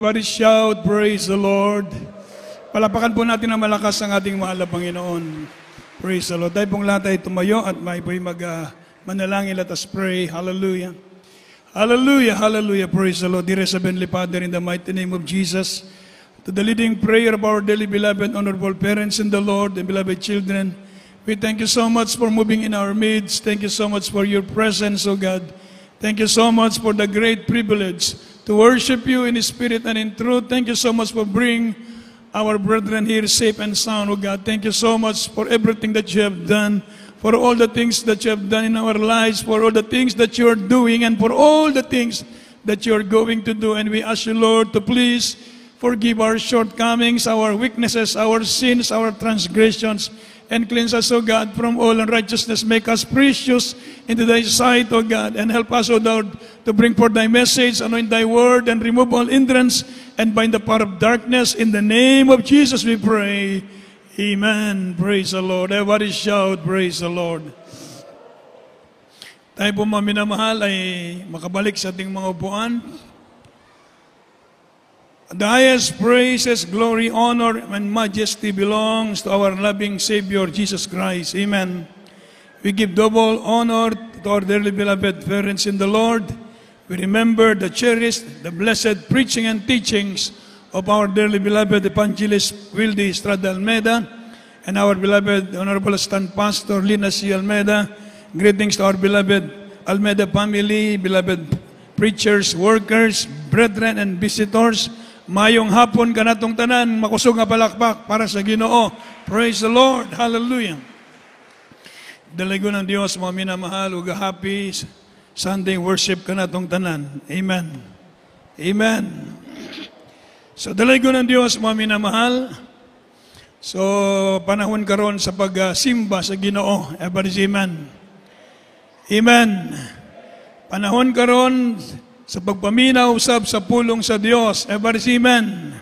Everybody shout, praise the Lord. Palapakan po natin ng malakas ang ating mahal na Panginoon. Praise the Lord. Tayo pong lahat ay tumayo at may po'y manalangin. Let us pray. Hallelujah. Hallelujah, hallelujah. Praise the Lord. Dear Heavenly Father, in the mighty name of Jesus, to the leading prayer of our dearly beloved, honorable parents in the Lord and beloved children, we thank you so much for moving in our midst. Thank you so much for your presence, O God. Thank you so much for the great privilege to worship you in spirit and in truth. Thank you so much for bringing our brethren here safe and sound, O God. Thank you so much for everything that you have done, for all the things that you have done in our lives, for all the things that you are doing, and for all the things that you are going to do. And we ask you, Lord, to please forgive our shortcomings, our weaknesses, our sins, our transgressions, and cleanse us, O God, from all unrighteousness. Make us precious into thy sight, O God, and help us, O Lord, to bring forth thy message, anoint thy word, and remove all hindrance, and bind the power of darkness. In the name of Jesus we pray. Amen. Praise the Lord. Everybody shout, praise the Lord. Tayo po mga minamahal ay makabalik sa ating mga upuan. The highest praises, glory, honor, and majesty belongs to our loving Savior, Jesus Christ. Amen. We give double honor to our dearly beloved parents in the Lord. We remember the cherished, the blessed preaching and teachings of our dearly beloved evangelist Wildy Estrada Almeda and our beloved Honorable Stand Pastor Lina C. Almeda. Greetings to our beloved Almeda family, beloved preachers, workers, brethren, and visitors. Mayong hapon kanatong tanan, makusog nga palakpak para sa Ginoo. Praise the Lord. Hallelujah. Dalago ng Diyos, mga minamahal, ug happy Sunday worship kanatong tanan. Amen. Amen. So dalago ng Diyos, mga minamahal. So panahon karon sa pagsimba sa Ginoo. Everybody, amen. Amen. Panahon karon sa pagpaminaw usab sa pulong sa Dios. Everybody, amen.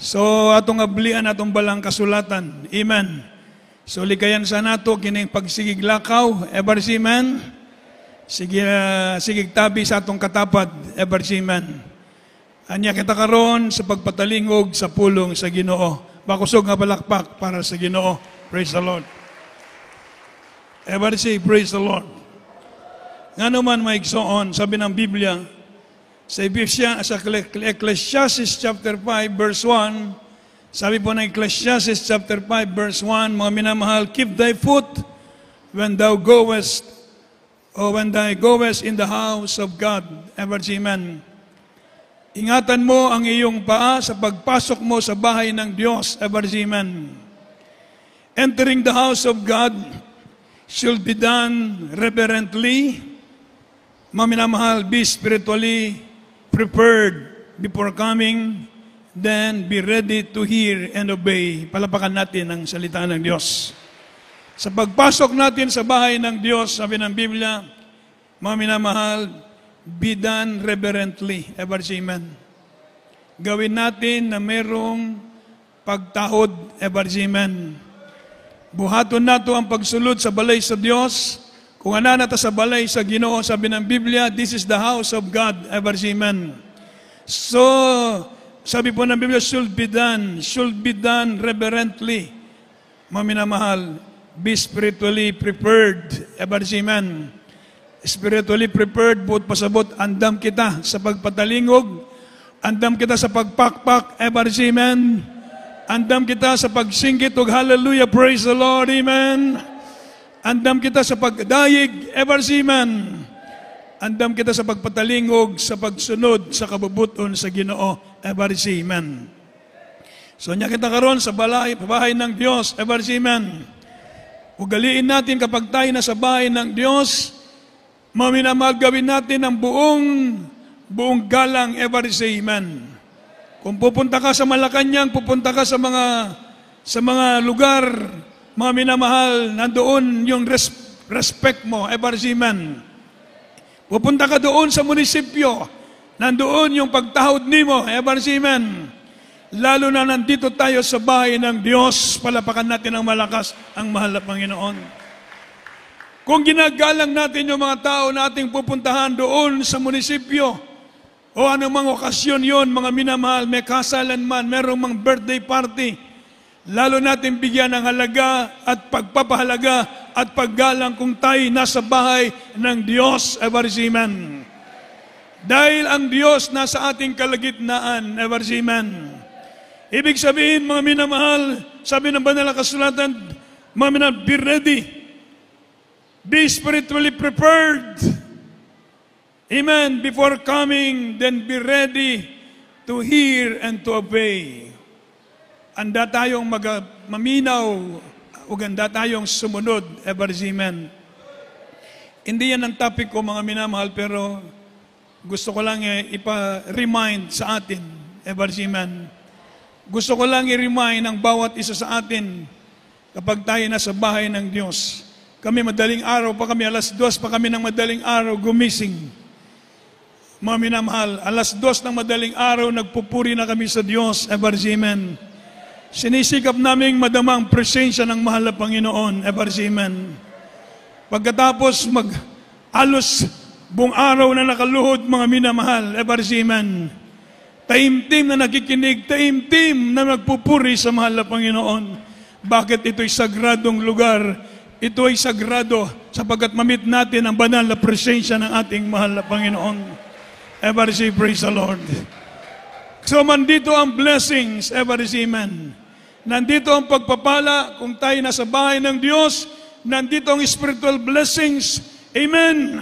So atong ablian atong balang kasulatan. Amen. So likayan sa nato kining pagsigig lakaw. Everybody, amen. Sige sigig tabi sa atong katapat. Everybody, amen. Anya kita karon sa pagpatalingog sa pulong sa Ginoo. Makusog nga balakpak para sa Ginoo. Praise the Lord. Everybody say, praise the Lord. Nga naman maigsoon, sabi ng Biblia, sa Ecclesiastes chapter 5 verse 1, sabi po ng Ecclesiastes chapter 5 verse 1, mga minamahal, keep thy foot when thou goest, or when thou goest in the house of God. Ever, amen. Ingatan mo ang iyong paa sa pagpasok mo sa bahay ng Diyos. Ever, amen. Entering the house of God should be done reverently. Mga minamahal, be spiritually prepared before coming, then be ready to hear and obey. Palapakan natin ang salita ng Diyos. Sa pagpasok natin sa bahay ng Diyos, sabi ng Biblia, mga minamahal, be done reverently. Ever, amen. Gawin natin na merong pagtahod. Ever, amen. Buhaton nato ang pagsulod sa balay sa Diyos. Kung ananata sa balay sa Ginoo, sabi ng Biblia, this is the house of God. Ever, amen. So, sabi po ng Biblia, should be done reverently. Mga minamahal, be spiritually prepared. Ever, amen. Spiritually prepared, buot pasabot, andam kita sa pagpatalingog, andam kita sa pagpakpak. Ever, amen. Andam kita sa pagsingkit og hallelujah, praise the Lord, amen. Andam kita sa pagdayig, ever, amen. Andam kita sa pagpatalingog, sa pagsunod, sa kabubuton sa Ginoo, ever, amen. So nya kita karon sa bahay ng Dios, ever, amen. Ugaliin natin kapag tayo na sa bahay ng Dios, maminamahal, gawin natin ang buong galang, ever, amen. Kung pupunta ka sa Malacanang, pupunta ka sa mga lugar, mga minamahal, nandoon yung respect mo, ever, amen. Pupunta ka doon sa munisipyo, nandoon yung pagtahod nimo, ever, amen. Lalo na nandito tayo sa bahay ng Diyos, palapakan natin ang malakas ang mahal na Panginoon. Kung ginagalang natin yung mga tao na ating pupuntahan doon sa munisipyo, o anumang okasyon yon, mga minamahal, may kasalan man, merong mga birthday party, lalo natin bigyan ng halaga at pagpapahalaga at paggalang kung tayo nasa bahay ng Diyos. Amen. Dahil ang Diyos nasa ating kalagitnaan. Amen. Ibig sabihin, mga minamahal, sabi ng banal na kasulatan, mga minamahal, be ready. Be spiritually prepared. Amen. Before coming, then be ready to hear and to obey. Handa tayong maminaw, o handa tayong sumunod. Amen. Hindi yan ang topic ko, mga minamahal, pero gusto ko lang ipa-remind sa atin. Amen. Gusto ko lang i-remind ang bawat isa sa atin kapag tayo nasa bahay ng Diyos. Kami madaling araw pa kami, 2:00 pa kami ng madaling araw gumising. Mga minamahal, 2:00 ng madaling araw, nagpupuri na kami sa Diyos. Amen. Sinisikap naming madamang presensya ng mahal na Panginoon. Amen. Pagkatapos alos buong araw na nakaluhod, mga minamahal. Amen. Taimtim na nakikinig, taimtim na nagpupuri sa mahal na Panginoon. Bakit ito'y sagradong lugar? Ito ay sagrado sapagkat mamit natin ang banal na presensya ng ating mahal na Panginoon. Everybody say, praise the Lord. So, nandito ang blessings. Everybody say, amen. Nandito ang pagpapala kung tayo nasa bahay ng Diyos. Nandito ang spiritual blessings. Amen.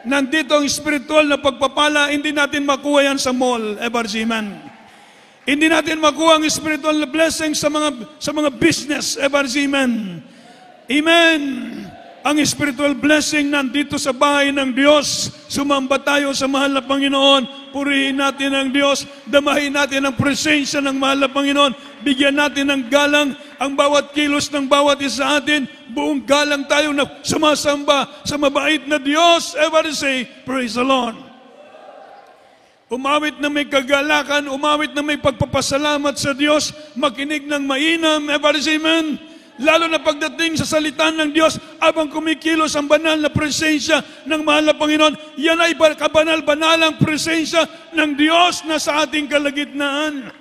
Nandito ang spiritual na pagpapala. Hindi natin makuha yan sa mall. Everybody say, amen. Hindi natin makuha ang spiritual na blessings sa mga business. Everybody say, amen. Amen. Ang spiritual blessing nandito sa bahay ng Diyos. Sumamba tayo sa mahal na Panginoon. Purihin natin ang Diyos. Damahin natin ang presensya ng mahal na Panginoon. Bigyan natin ng galang ang bawat kilos ng bawat isa atin. Buong galang tayo na sumasamba sa mabait na Diyos. Everybody say, praise the Lord. Umawit na may kagalakan, umawit na may pagpapasalamat sa Diyos, makinig ng mainam. Everybody say, amen. Lalo na pagdating sa salita ng Diyos, abang kumikilos ang banal na presensya ng mahal na Panginoon, yan ay kabanal-banalang presensya ng Diyos na sa ating kalagitnaan.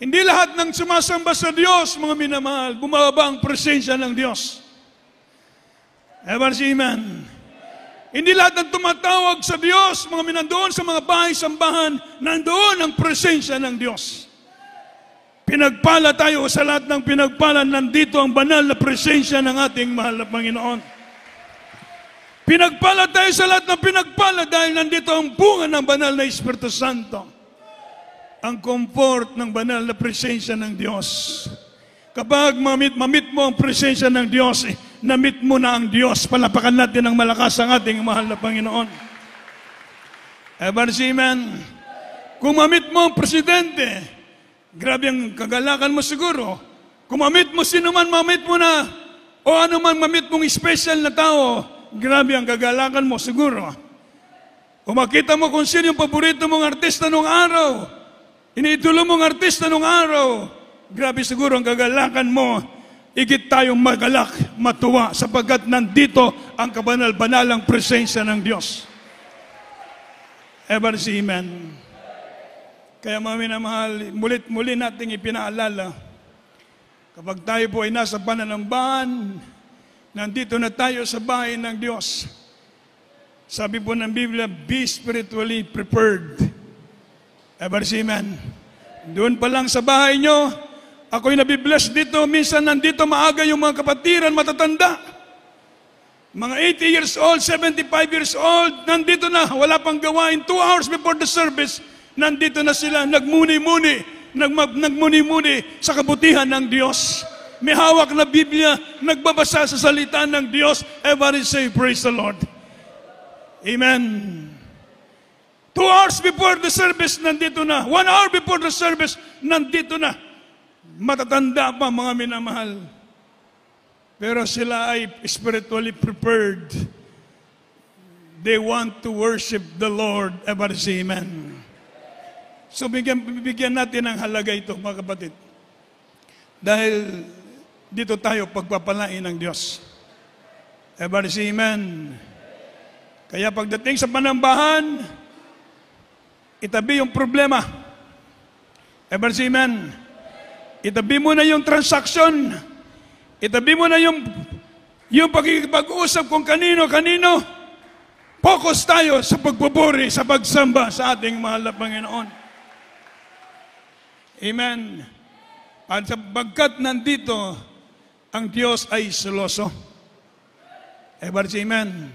Hindi lahat ng sumasamba sa Diyos, mga minamahal, bumababa ang presensya ng Diyos. Amen. Hindi lahat ng tumatawag sa Diyos, mga minandoon sa mga bahay-sambahan, nandoon ang presensya ng Diyos. Pinagpala tayo sa lahat ng pinagpala, nandito ang banal na presensya ng ating mahal na Panginoon. Pinagpala tayo sa lahat ng pinagpala dahil nandito ang bunga ng banal na Espiritu Santo. Ang comfort ng banal na presensya ng Diyos. Kapag mamit mo ang presensya ng Diyos, namit mo na ang Diyos. Palapakan natin ng malakas ang ating mahal na Panginoon. Amen. Kung mamit mo ang presidente, grabe ang kagalakan mo siguro. Kung mamit mo sino man, mamit mo na. O ano man mamit mong special na tao, grabe ang kagalakan mo siguro. Kung makita mo kung sino yung paborito mong artista nung araw, iniidolo mong artista nung araw, grabe siguro ang kagalakan mo. Igit tayong magalak, matuwa, sapagkat nandito ang kabanal-banalang presensya ng Diyos. Ever see, amen. Kaya mga minamahal, muli nating ipinaalala, kapag tayo po ay nasa pananambahan, nandito na tayo sa bahay ng Diyos. Sabi po ng Biblia, be spiritually prepared. Ever see, amen. Doon pa lang sa bahay nyo, ako'y nabibless dito. Minsan nandito maaga yung mga kapatiran, matatanda. Mga 80 years old, 75 years old, nandito na, wala pang gawain. 2 hours before the service, nandito na sila, nagmuni-muni sa kabutihan ng Diyos. May hawak na Biblia, nagbabasa sa salita ng Diyos. Everybody say, praise the Lord. Amen. 2 hours before the service, nandito na. 1 hour before the service, nandito na. Matatanda pa, mga minamahal. Pero sila ay spiritually prepared. They want to worship the Lord. Everybody say, amen. So, bigyan natin ng halaga ito, mga kapatid. Dahil dito tayo pagpapalain ng Diyos. Everybody say amen. Kaya pagdating sa panambahan, itabi yung problema. Ever say amen? Itabi mo na yung transaction. Itabi mo na yung pag-uusap kung kanino-kanino. Focus tayo sa pagpupuri, sa pagsamba sa ating mahal na Panginoon. Amen. At sapagkat nandito, ang Diyos ay seloso. Ever say amen?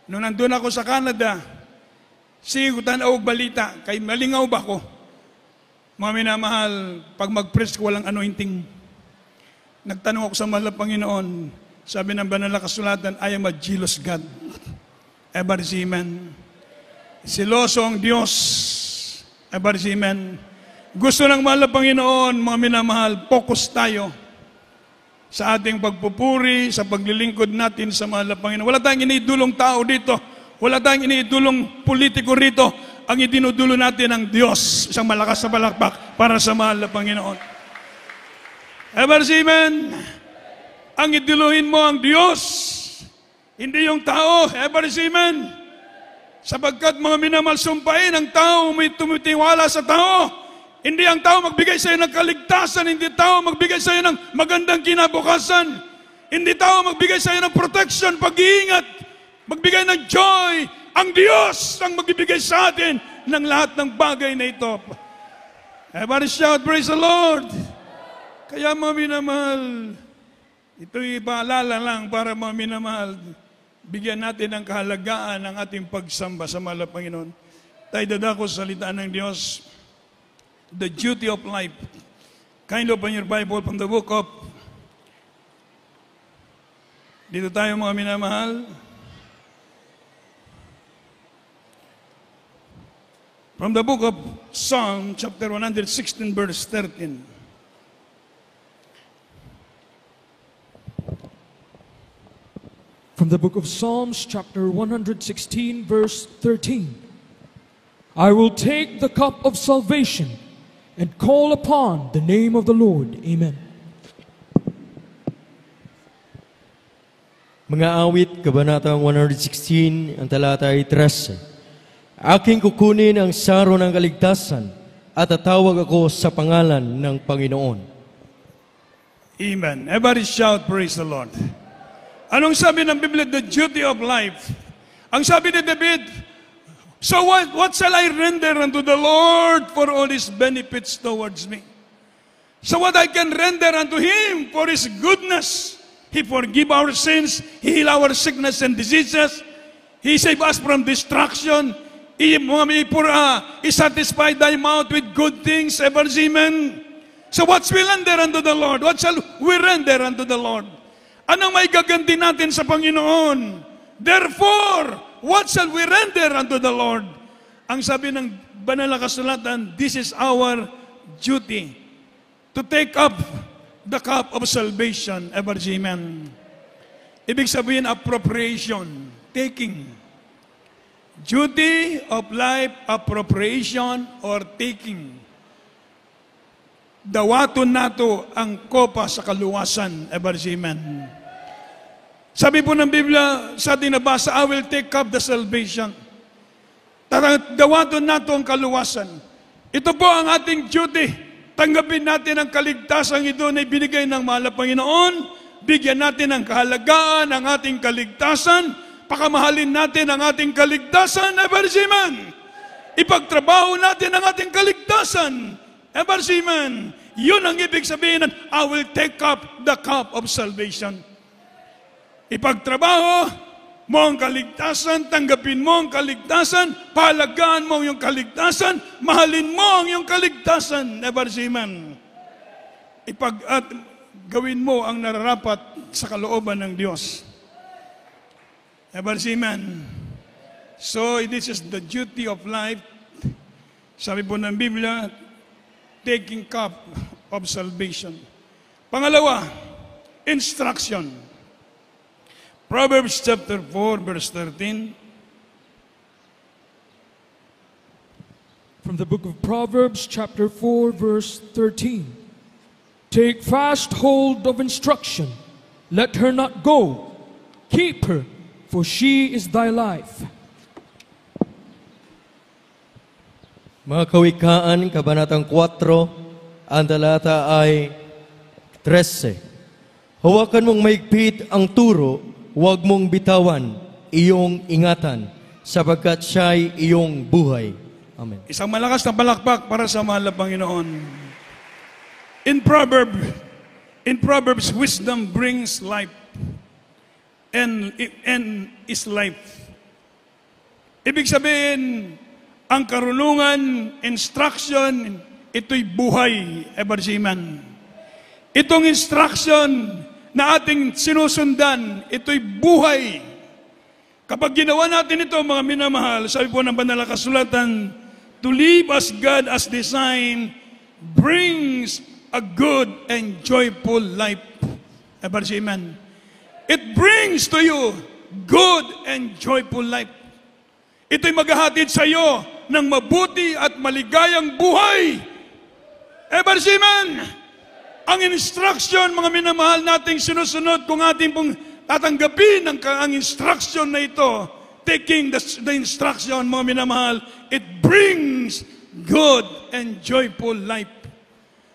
Nung nandun ako sa Canada, sige ko tanaw balita, kay malingaw ba ko? Mga minamahal, pag mag-preach ko walang anointing. Nagtanong ako sa mahal na Panginoon, sabi ng banal na kasulatan, I am a jealous God. Ever say amen? Siloso ang Diyos. Ever say amen? Gusto ng mahal na Panginoon, mga minamahal, focus tayo sa ating pagpupuri, sa paglilingkod natin sa mahal na Panginoon. Wala tayong iniidulong tao dito. Wala tayong iniidulong politiko rito. Ang idinudulo natin ang Diyos. Isang malakas na palakpak para sa mahal na Panginoon. Ever say amen? Ang iduluhin mo ang Diyos. Hindi yung tao. Ever say amen? Sapagkat mga minamahal, sumpain ang tao, may tumitiwala sa tao. Hindi ang tao magbigay sa iyo ng kaligtasan. Hindi tao magbigay sa iyo ng magandang kinabukasan. Hindi tao magbigay sa iyo ng protection, pag-iingat, magbigay ng joy. Ang Diyos ang magbibigay sa atin ng lahat ng bagay na ito. Everybody shout, praise the Lord. Kaya mga minamahal, ito'y paalala lang para mga minamahal, bigyan natin ng kahalagaan ng ating pagsamba sa mahal na Panginoon. Tayo dadako sa salitaan ng Diyos. The duty of life. Kind open your Bible from the book of, dito tayo mga minamahal, from the book of Psalm, chapter 116, verse 13. From the book of Psalms, chapter 116, verse 13. I will take the cup of salvation and call upon the name of the Lord. Amen. Mga awit, Kabanatang 116, ang talata ay 13. Aking kukunin ang saro ng kaligtasan at tatawag ako sa pangalan ng Panginoon. Amen. Everybody shout, praise the Lord. Anong sabi ng Biblia? The duty of life. Ang sabi ni David, so what shall I render unto the Lord for all His benefits towards me? So what I can render unto Him for His goodness? He forgive our sins, He heal our sickness and diseases, He save us from destruction, He satisfy thy mouth with good things, ever amen. So what shall we render unto the Lord? What shall we render unto the Lord? Anong may gaganti natin sa Panginoon? Therefore, what shall we render unto the Lord? Ang sabi ng banal na kasulatan, this is our duty to take up the cup of salvation. Ever amen. Ibig sabihin, appropriation, taking. Duty of life, appropriation, or taking. Dawaton nato ang kopa sa kaluwasan. Ever amen. Sabi po ng Biblia, sa ating nabasa, I will take up the salvation. Dawaton nato ang kaluwasan. Ito po ang ating duty. Tanggapin natin ang kaligtasan ito na ibinigay ng mahal na Panginoon. Bigyan natin ang kahalagaan ng ating kaligtasan. Pakamahalin natin ang ating kaligtasan. Ever amen. Ipagtrabaho natin ang ating kaligtasan. Ever amen. Yun ang ibig sabihin ng I will take up the cup of salvation. Ipagtrabaho mo ang kaligtasan, tanggapin mo ang kaligtasan, pahalagaan mo yung kaligtasan, mahalin mo ang yung kaligtasan. Never amen. At gawin mo ang nararapat sa kalooban ng Diyos. Never amen. So, this is the duty of life. Sabi po ng Biblia, taking cup of salvation. Pangalawa, instruction. Proverbs chapter 4, verse 13. From the book of Proverbs, chapter 4, verse 13. Take fast hold of instruction. Let her not go. Keep her, for she is thy life. Mga Kawikaan, Kabanatang 4, ang talata ay 13. Hawakan mong maigpit ang turo, huwag mong bitawan, iyong ingatan, sapagkat siya'y iyong buhay. Amen. Isang malakas na palakpak para sa mahal na Panginoon. In Proverbs, wisdom brings life and is life. Ibig sabihin, ang karunungan, instruction, ito'y buhay, Ebarsiman. Itong instruction na ating sinusundan, ito'y buhay. Kapag ginawa natin ito, mga minamahal, sabi po ng banal na kasulatan, to live as God has designed brings a good and joyful life. Ebarsiman. It brings to you good and joyful life. Ito'y maghahatid sa iyo ng mabuti at maligayang buhay. Ebarsiman, ang instruction, mga minamahal nating sinusunod, kung ating pong tatanggapin ang instruction na ito, taking the instruction, mga minamahal, it brings good and joyful life.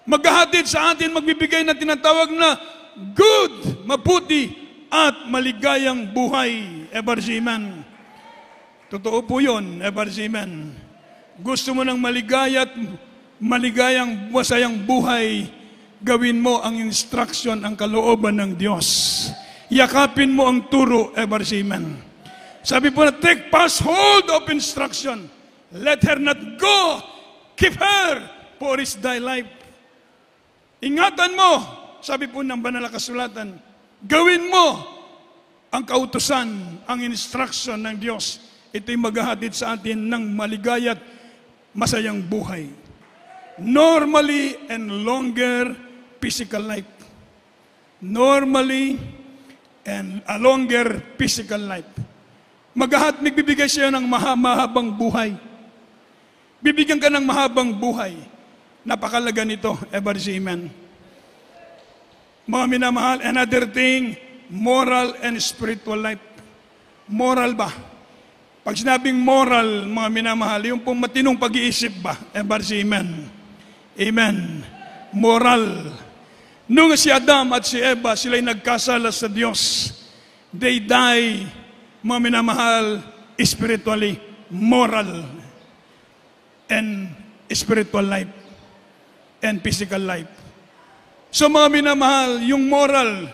Maghahatid sa atin, magbibigay na tinatawag na good, mabuti, at maligayang buhay. Ebarsiman. Totoo po yun, Ebarsiman. Gusto mo ng maligayang, masayang buhay, gawin mo ang instruction, ang kalooban ng Diyos. Yakapin mo ang turo, Ebarsiman. Sabi po na, take fast hold of instruction. Let her not go. Keep her, for is thy life. Ingatan mo, sabi po ng banal na kasulatan, gawin mo ang kautusan, ang instruction ng Diyos. Ito'y maghahatid sa atin ng maligaya at masayang buhay. Normally and longer physical life. Normally and a longer physical life. Magbibigay siya ng mahabang buhay. Bibigyan ka ng mahabang buhay. Napakalaga nito, Ebarsiman. Mga minamahal, another thing, moral and spiritual life. Moral ba? Pag sinabing moral, mga minamahal, yung pong matinong pag-iisip ba? Ebarsiman. Amen. Moral. Nung si Adam at si Eva, sila'y nagkasala sa Diyos, they die, mga minamahal, spiritually, moral, and spiritual life, and physical life. So mga minamahal, yung moral,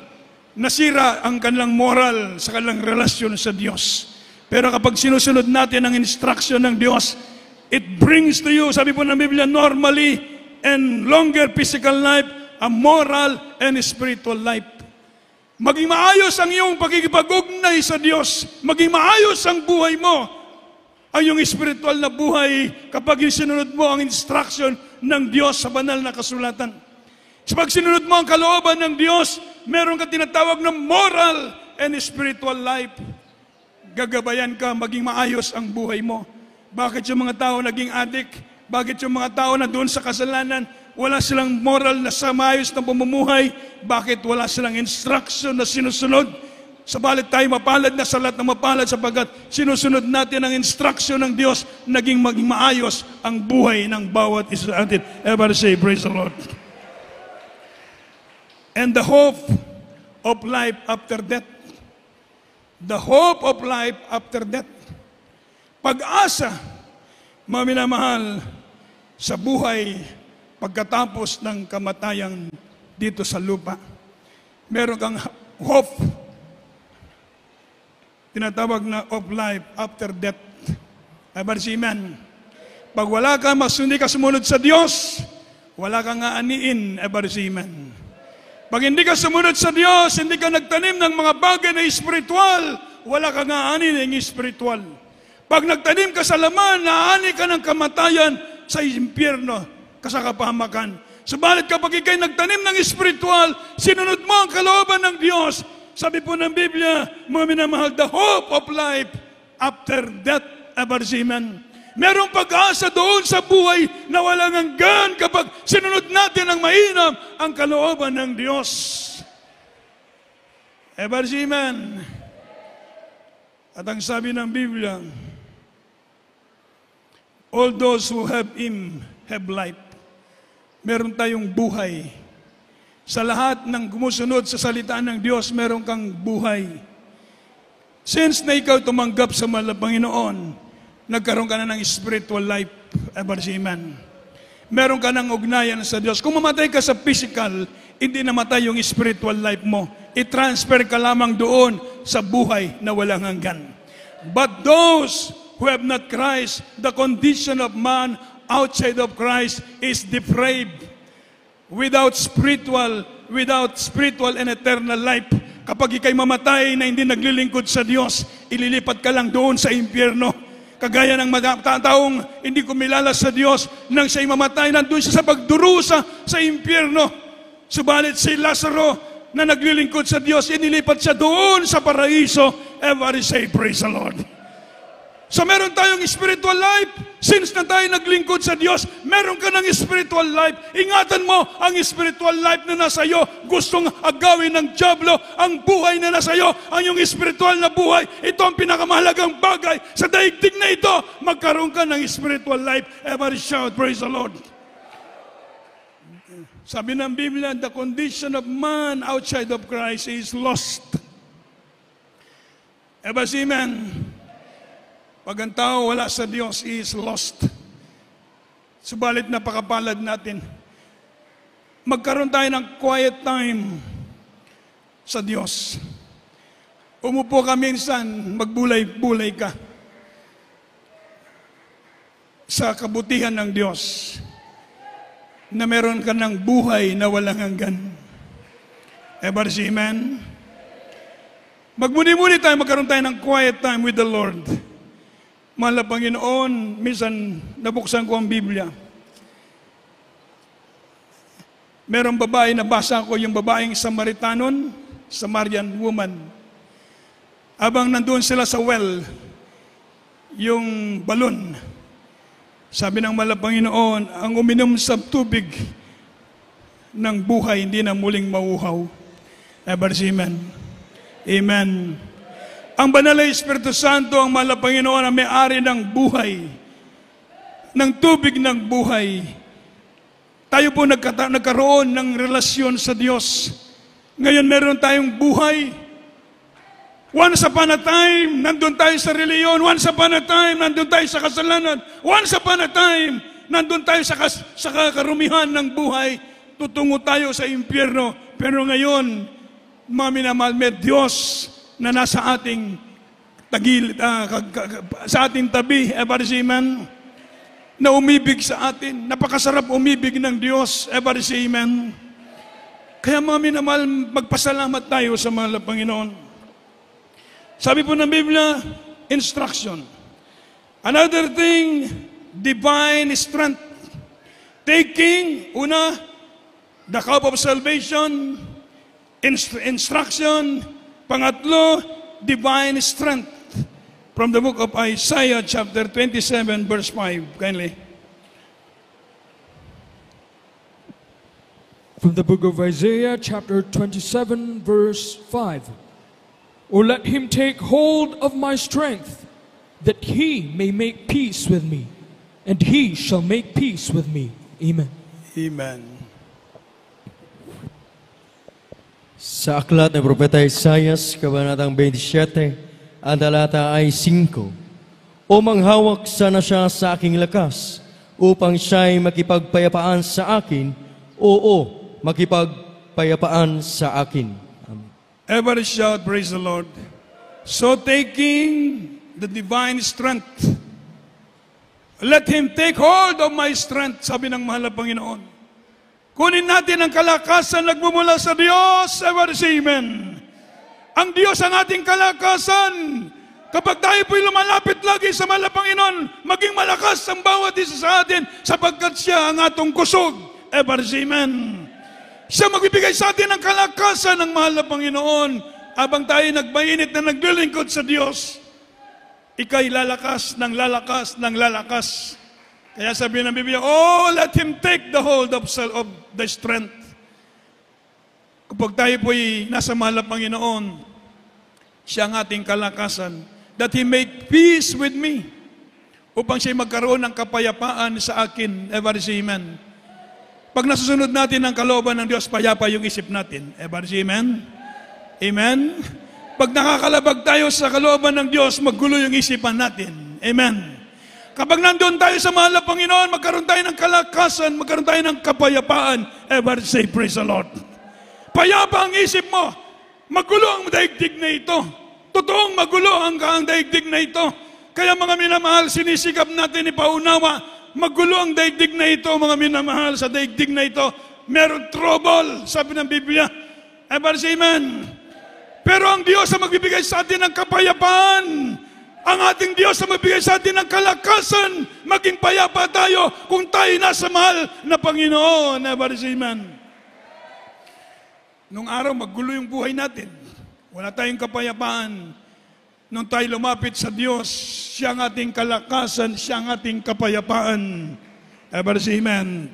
nasira ang kanilang moral sa kanilang relasyon sa Diyos. Pero kapag sinusunod natin ang instruction ng Diyos, it brings to you, sabi po ng Biblia, normally and longer physical life, a moral and spiritual life. Maging maayos ang iyong pagkikipag-ugnay sa Diyos. Maging maayos ang buhay mo. Ang iyong spiritual na buhay kapag sinunod mo ang instruction ng Diyos sa banal na kasulatan. Kapag sinunod mo ang kalooban ng Diyos, meron ka tinatawag na moral and spiritual life. Gagabayan ka, maging maayos ang buhay mo. Bakit yung mga tao naging addict? Bakit yung mga tao na doon sa kasalanan, wala silang moral na maayos na pamumuhay? Bakit wala silang instruction na sinusunod? Sabalit tayo mapalad na sa lahat ng mapalad sapagkat sinusunod natin ang instruction ng Diyos, maging maayos ang buhay ng bawat isa natin. Everybody say, praise the Lord. And the hope of life after death. The hope of life after death. Pag-asa, mga minamahal, sa buhay pagkatapos ng kamatayan dito sa lupa. Meron kang hope. Tinatawag na of life after death. Ebarsiman. Pag wala ka, hindi ka sumunod sa Diyos, wala kang aaniin, Ebarsiman. Pag hindi ka sumunod sa Diyos, hindi ka nagtanim ng mga bagay na espiritual, wala kang aanin ng espiritual. Pag nagtanim ka sa laman, naani ka ng kamatayan sa impyerno, sa kapahamakan. Subalit kapag ikay nagtanim ng espiritual, sinunod mo ang kalooban ng Diyos. Sabi po ng Biblia, mga minamahal, the hope of life after death, Ebarsiman. Merong pag-asa doon sa buhay na walang hanggan kapag sinunod natin ang mainam ang kalooban ng Diyos. Ebarsiman. At ang sabi ng Biblia, all those who have Him have life. Meron tayong buhay. Sa lahat ng gumusunod sa salita ng Diyos, meron kang buhay. Since na ikaw tumanggap sa mahal na Panginoon, nagkaroon ka na ng spiritual life. Amen. Meron ka ng ugnayan sa Diyos. Kung mamatay ka sa physical, hindi namatay yung spiritual life mo. I-transfer ka lamang doon sa buhay na walang hanggan. But those who have not Christ, the condition of man outside of Christ is depraved. Without spiritual and eternal life. Kapag ikay mamatay na hindi naglilingkod sa Diyos, ililipat ka lang doon sa impyerno. Kagaya ng mga taong hindi kumilala sa Diyos, nang siya'y mamatay, nandun siya sa pagdurusa sa impyerno. Subalit si Lazaro na naglilingkod sa Diyos, inilipat siya doon sa paraiso. Everybody say, praise the Lord. So meron tayong spiritual life. Since na tayo naglingkod sa Diyos, meron ka ng spiritual life. Ingatan mo ang spiritual life na nasa iyo. Gustong agawin ng dyablo ang buhay na nasa iyo. Ang iyong spiritual na buhay. Ito ang pinakamahalagang bagay sa daigdig na ito. Magkaroon ka ng spiritual life. Everybody shout, praise the Lord. Sabi ng Biblia, the condition of man outside of Christ is lost. Everybody say amen. Pag ang tao wala sa Diyos, he is lost. Subalit napakapalad natin. Magkaroon tayo ng quiet time sa Diyos. Umupo ka minsan, magbulay-bulay ka sa kabutihan ng Diyos na meron ka ng buhay na walang hanggan. Ever say amen? Magmuni-muni tayo, magkaroon tayo ng quiet time with the Lord. Mahal na Panginoon, minsan nabuksan ko ang Biblia. Merong babae, nabasa ko yung babaeng Samaritanon, Samaritan woman. Habang nandun sila sa well, yung balon, sabi ng mahal na Panginoon, ang uminom sa tubig ng buhay, hindi na muling mauhaw. Ever say amen. Amen. Ang banal na Espiritu Santo, ang mahal na Panginoon, ang may-ari ng buhay, ng tubig ng buhay. Tayo po nagkaroon ng relasyon sa Diyos. Ngayon meron tayong buhay. Once upon a time, nandun tayo sa reliyon. Once upon a time, nandun tayo sa kasalanan. Once upon a time, nandun tayo sa karumihan ng buhay. Tutungo tayo sa impyerno. Pero ngayon, mga minamahal, may Diyos na nasa ating sa ating tabi, ever say amen, na umibig sa atin. Napakasarap umibig ng Diyos, ever say amen. Kaya mga minamahal, magpasalamat tayo sa mahal na Panginoon. Sabi po ng Biblia, instruction. Another thing, divine strength. Taking, una, the cup of salvation, instruction. Pangatlo, divine strength. From the book of Isaiah chapter 27 verse 5. Kindly. From the book of Isaiah chapter 27 verse 5. O let him take hold of my strength, that he may make peace with me, and he shall make peace with me. Amen. Amen. Sa aklat ng Propeta Isaias, kabanatang 27, ang talata ay 5. O manghawak sana siya sa aking lakas, upang siya'y makipagpayapaan sa akin, oo, makipagpayapaan sa akin. Amen. Everybody shout, praise the Lord. So taking the divine strength, let him take hold of my strength, sabi ng mahal na Panginoon. Kunin natin ang kalakasan nagmumula sa Diyos. Ever say amen. Ang Diyos ang ating kalakasan. Kapag tayo po'y lumalapit lagi sa mahal na Panginoon, maging malakas ang bawat isa sa atin sapagkat siya ang atong kusog. Ever say amen. Siya magbibigay sa atin ang kalakasan ng mahal na Panginoon. Habang tayo nagmainit na naglilingkod sa Diyos, ika'y lalakas ng lalakas ng lalakas. Kaya sabi ng Biblia, oh, let him take the hold of the strength. Kapag tayo po'y nasa mahal na Panginoon, siya ang ating kalakasan. that He make peace with me, upang siya magkaroon ng kapayapaan sa akin. Ever say amen. Pag nasusunod natin ang kalooban ng Diyos, payapa yung isip natin. Ever say amen? Amen? Pag nakakalabag tayo sa kalooban ng Diyos, maggulo yung isipan natin. Amen? Kapag nandun tayo sa mahal na Panginoon, magkaroon tayo ng kalakasan, magkaroon tayo ng kapayapaan. Ever say, praise the Lord. Payapa ang isip mo. Magulo ang daigdig na ito. Totoong magulo ang daigdig na ito. Kaya mga minamahal, sinisikap natin ipaunawa, magulo ang daigdig na ito, mga minamahal, sa daigdig na ito, meron trouble, sabi ng Biblia. Ever say amen? Pero ang Diyos ang magbibigay sa atin ng kapayapaan. Ang ating Diyos ang magbibigay sa atin ng kalakasan. Maging payapa tayo kung tayo nasa mahal na Panginoon. Ever say amen? Nung araw, magulo yung buhay natin. Wala tayong kapayapaan. Nung tayo lumapit sa Diyos, siya ang ating kalakasan, siya ang ating kapayapaan. Ever say amen?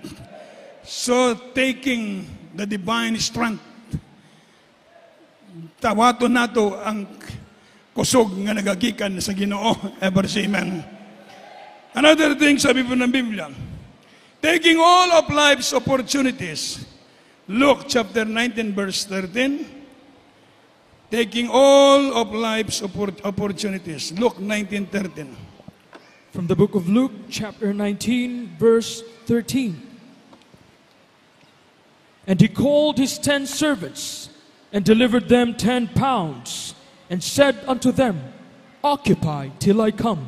So, taking the divine strength, tawato nato ang kusog nga nagagikan sa Ginoo. Ever say amen? Another thing, sabi po ng Biblia, taking all of life's opportunities. Luke chapter 19 verse 13. Taking all of life's opportunities. Luke 19:13. From the book of Luke, chapter 19, verse 13. And he called his 10 servants, and delivered them 10 pounds, and said unto them, Occupy till I come.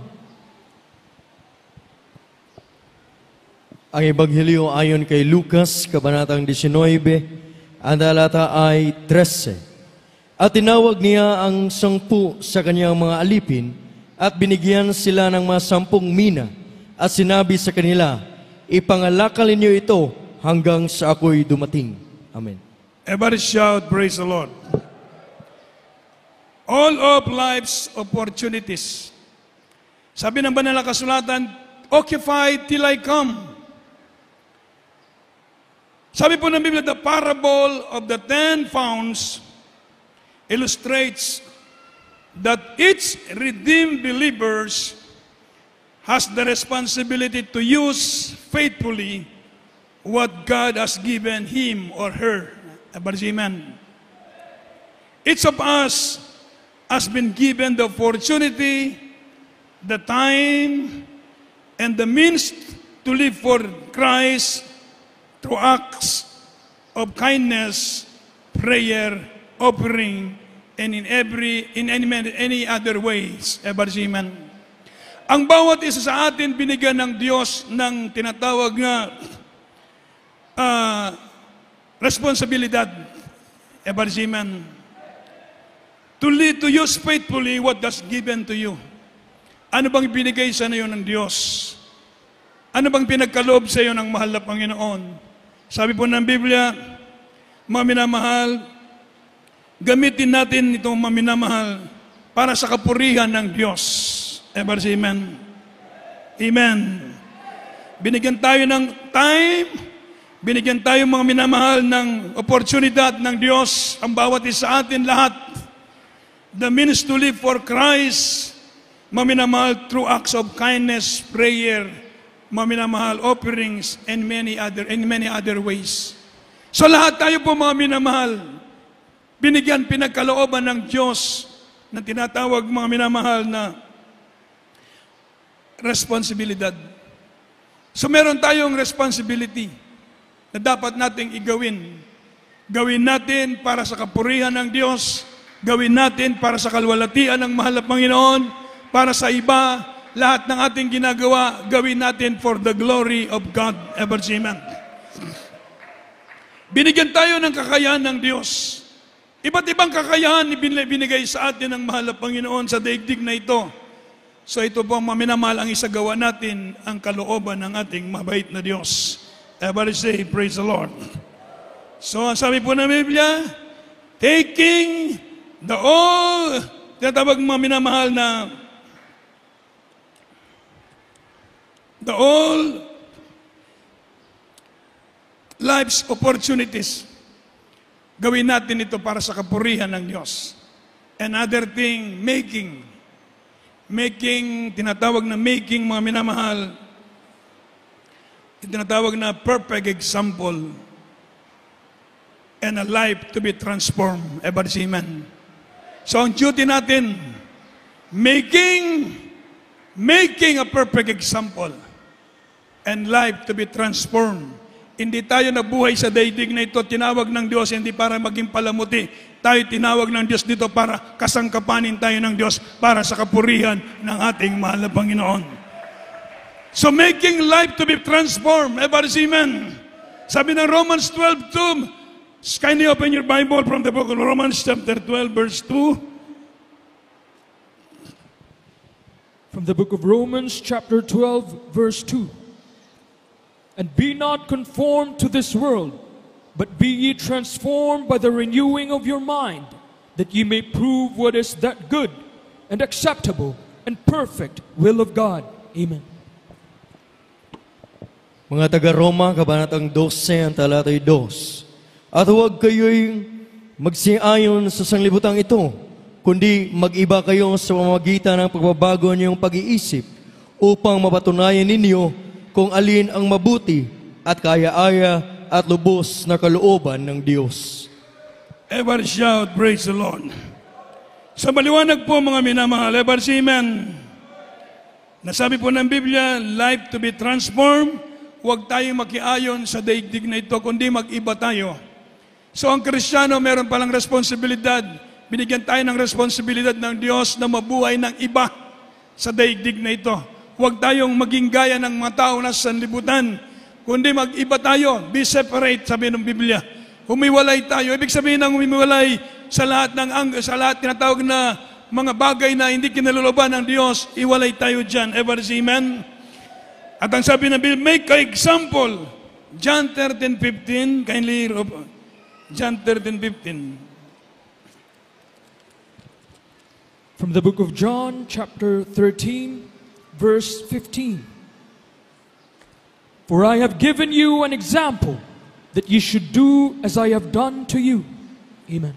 Ang Ebanghelyo ayon kay Lucas, kabanatang 19, ang talata ay 13. At tinawag niya ang 10 sa kanyang mga alipin at binigyan sila ng mga 10 mina at sinabi sa kanila, ipangalakal ninyo ito hanggang sa ako'y dumating. Amen. Everybody shout, praise the Lord. All of life's opportunities. Sabi ng banal na kasulatan, occupy till I come. Sabi po ng Biblia, the parable of the 10 pounds illustrates that each redeemed believers has the responsibility to use faithfully what God has given him or her. Amen. Each of us has been given the opportunity, the time, and the means to live for Christ through acts of kindness, prayer, offering, and in any other ways. Amen. Ang bawat isa sa atin binigyan ng Diyos ng tinatawag nga responsibilidad. Amen. To use faithfully what was given to you. Ano bang binigay sa iyo ng Diyos? Ano bang pinagkaloob sa iyo ng mahal na Panginoon? Sabi po ng Biblia, mga minamahal, gamitin natin itong maminamahal para sa kapurihan ng Diyos. Ever say amen? Amen. Binigyan tayo ng time, binigyan tayo mga minamahal ng oportunidad ng Diyos, ang bawat isa sa atin lahat. The means to live for Christ, maminamahal through acts of kindness, prayer, maminamahal offerings, and many other ways. So lahat tayo po mga minamahal, binigyan, pinagkalooban ng Diyos na tinatawag mga minamahal na responsibilidad. So meron tayong responsibility na dapat nating igawin. Gawin natin para sa kapurihan ng Diyos, gawin natin para sa kalwalatian ng mahal na Panginoon, para sa iba, lahat ng ating ginagawa, gawin natin for the glory of God. Ever say amen. Binigyan tayo ng kakayahan ng Diyos. Iba't ibang kakayahan binigay sa atin ng mahal na Panginoon sa daigdig na ito. So ito po, maminamahal ang isagawa natin ang kalooban ng ating mabait na Diyos. Everybody say, praise the Lord. So ang sabi po ng Biblia, taking the all, tinatawag maminamahal na the all life's opportunities. Gawin natin ito para sa kapurihan ng Diyos. Another thing, making. tinatawag na making, mga minamahal, tinatawag na perfect example and a life to be transformed. Everybody say amen. So ang duty natin, making a perfect example and life to be transformed. Hindi tayo nabuhay sa daigdig na ito, tinawag ng Diyos hindi para maging palamuti. Tayo tinawag ng Diyos dito para kasangkapanin tayo ng Diyos para sa kapurihan ng ating mahal na Panginoon. So making life to be transformed. Everybody say amen. Sabi ng Romans 12:2, kindly open your Bible from the book of Romans chapter 12 verse 2. From the book of Romans chapter 12 verse 2. And be not conformed to this world, but be ye transformed by the renewing of your mind, that ye may prove what is that good and acceptable and perfect will of God. Amen. Mga taga-Roma, kabanatang 12, ang talatay 2. At huwag kayo'y magsiayon sa sanglibutang ito, kundi mag-iba kayo sa pamamagitan ng pagbabago niyong pag-iisip, upang mapatunayan ninyo kung alin ang mabuti at kaya-aya at lubos na kalooban ng Diyos. Ever shout, praise the Lord. Sa maliwanag po mga minamahal, ever say amen. Nasabi po ng Biblia, life to be transformed, huwag tayong makiayon sa daigdig na ito, kundi mag-iba tayo. So ang Kristiyano meron palang responsibilidad, binigyan tayo ng responsibilidad ng Diyos na mabuhay ng iba sa daigdig na ito. Huwag tayong maging gaya ng mga tao na sa sanlibutan, kundi mag-iba tayo. Be separate, sabi ng Biblia. Humiwalay tayo. Ibig sabihin ng humiwalay sa lahat tinatawag na mga bagay na hindi kinaluluban ng Diyos, iwalay tayo dyan. Ever say amen? At ang sabi ng Biblia, make an example. John 13:15, kindly, John 13:15. From the book of John, chapter 13, verse 15. For I have given you an example that ye should do as I have done to you. Amen.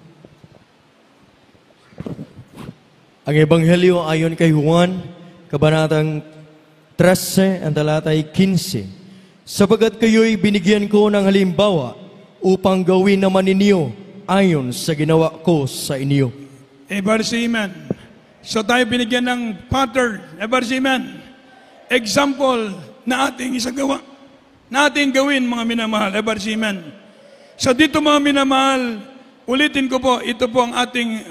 Ang Ebanghelyo ayon kay Juan, kabanatang 13, ang talatay 15. Sapagat kayo'y binigyan ko ng halimbawa upang gawin naman ninyo ayon sa ginawa ko sa inyo. Ever say amen. So tayo binigyan ng pattern, ever say amen. Example na ating isagawa, na ating gawin mga minamahal, ever say amen. So dito mga minamahal, ulitin ko po, ito po ang ating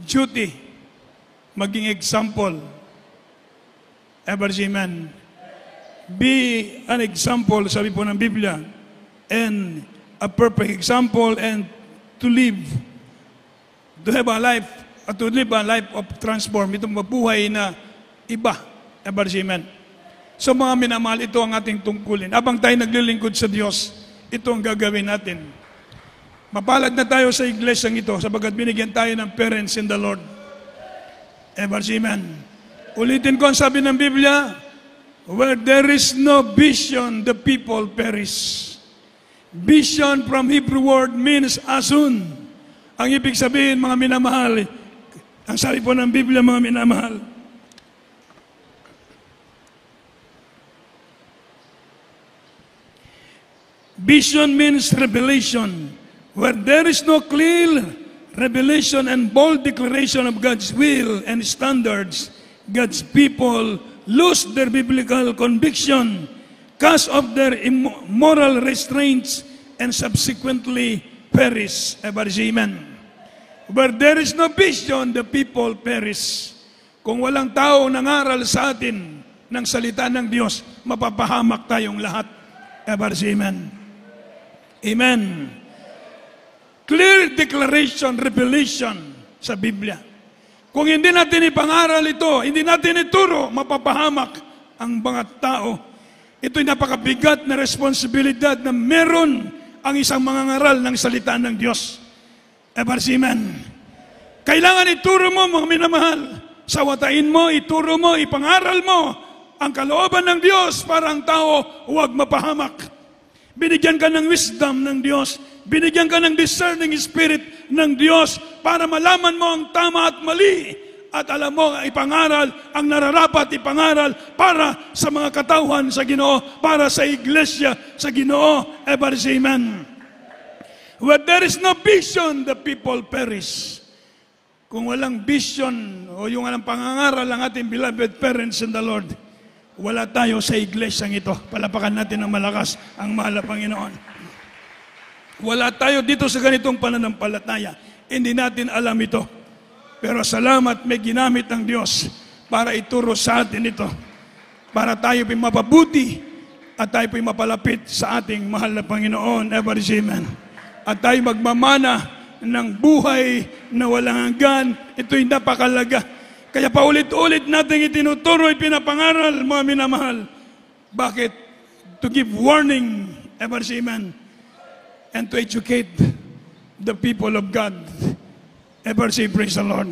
duty, maging example. Ever say amen. Be an example, sabi po ng Biblia, and a perfect example, and to live, to have a life, at to live a life of transform, itong mabuhay na iba. Ever say amen. So mga minamahal, ito ang ating tungkulin. Habang tayo naglilingkod sa Diyos, ito ang gagawin natin. Mapalad na tayo sa iglesyang ito, sabagat binigyan tayo ng parents in the Lord. Ever say amen. Ulitin ko ang sabi ng Biblia, where there is no vision, the people perish. Vision from Hebrew word means asun. Ang ibig sabihin, mga minamahal, ang sabi po ng Biblia, mga minamahal, vision means revelation. Where there is no clear revelation and bold declaration of God's will and standards, God's people lose their biblical conviction, cast off their moral restraints, and subsequently perish. Everybody say amen. Where there is no vision, the people perish. Kung walang tao nangaral sa atin ng salita ng Diyos, mapapahamak tayong lahat. Everybody say amen. Amen. Clear declaration, revelation sa Biblia. Kung hindi natin ipangaral ito, hindi natin ituro, mapapahamak ang mga tao. Ito'y napakabigat na responsibilidad na meron ang isang mangangaral ng salita ng Diyos. Ever say amen. Kailangan ituro mo, mga minamahal. Sawatain mo, ituro mo, ipangaral mo ang kalooban ng Diyos para ang tao huwag mapahamak. Binigyan ka ng wisdom ng Diyos. Binigyan ka ng discerning spirit ng Diyos para malaman mo ang tama at mali, at alam mo, ipangaral ang nararapat ipangaral para sa mga katauhan sa Ginoo, para sa iglesia sa Ginoo. Ever say amen. Where there is no vision, the people perish. Kung walang vision o yung walang pangangaral ng ating beloved parents in the Lord, wala tayo sa iglesyang ito. Palapakan natin ng malakas ang mahal na Panginoon. Wala tayo dito sa ganitong pananampalataya. Hindi natin alam ito. Pero salamat, may ginamit ng Diyos para ituro sa atin ito. Para tayo po'y mapabuti at tayo po'y mapalapit sa ating mahal na Panginoon. Ever say amen. At tayo magmamana ng buhay na walang hanggan. Ito'y napakalaga. Kaya paulit-ulit natin itinuturo, ipinapangaral, mga minamahal. Bakit? To give warning. Ever say amen. And to educate the people of God. Ever say praise the Lord.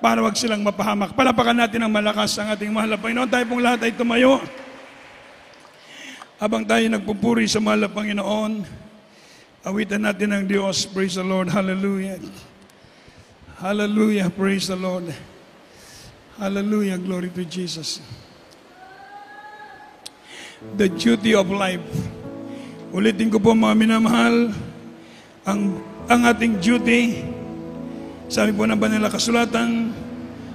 Para wag silang mapahamak. Palapakan natin ng malakas ang ating mahal na Panginoon. Tayo pong lahat ay tumayo. Habang tayo nagpupuri sa mahal na Panginoon, awitan natin ang Diyos. Praise the Lord. Hallelujah. Hallelujah. Praise the Lord. Hallelujah. Glory to Jesus. The duty of life. Ulitin ko po mga minamahal, ang ating duty, sabi po ng banal na kasulatan,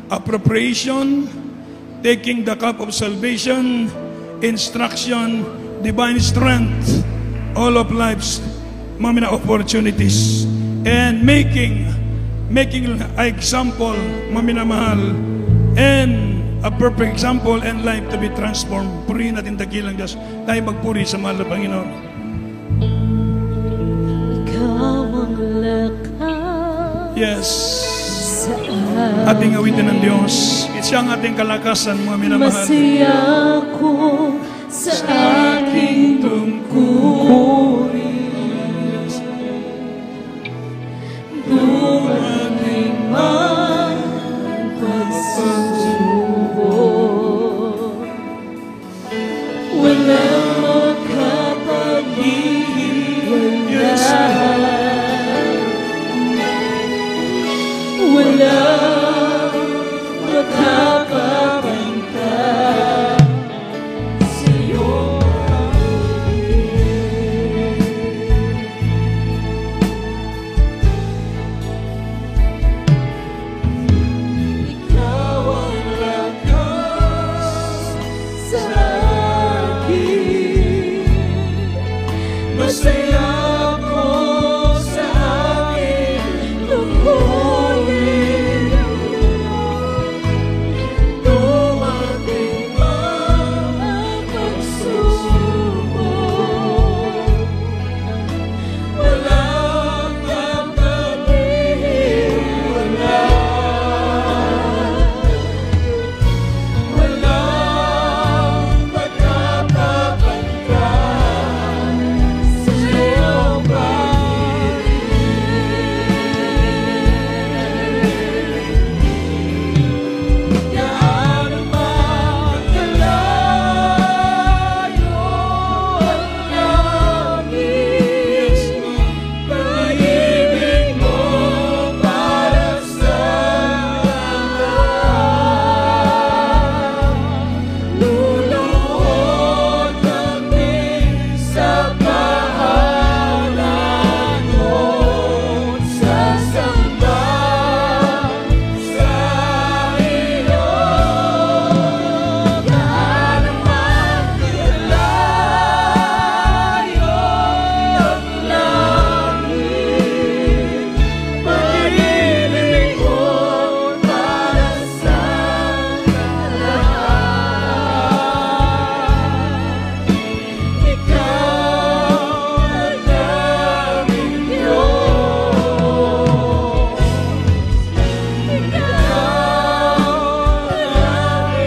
appropriation, taking the cup of salvation, instruction, divine strength, all of life's mga opportunities, and making example, mga minamahal, and a perfect example and life to be transformed. Purihin natin dakilang Diyos. Tayo magpuri sa mahal na Panginoon. Ikaw ang lakas. Yes. Ating awitin ng Diyos. Siya ang ating kalakasan, mga minamahal. Masaya ko sa aking tungkulin. Dumating man pagsubok, walang makapag-iwalay. Walang makakapantay sa'yo. Ikaw ang lakas sa akin.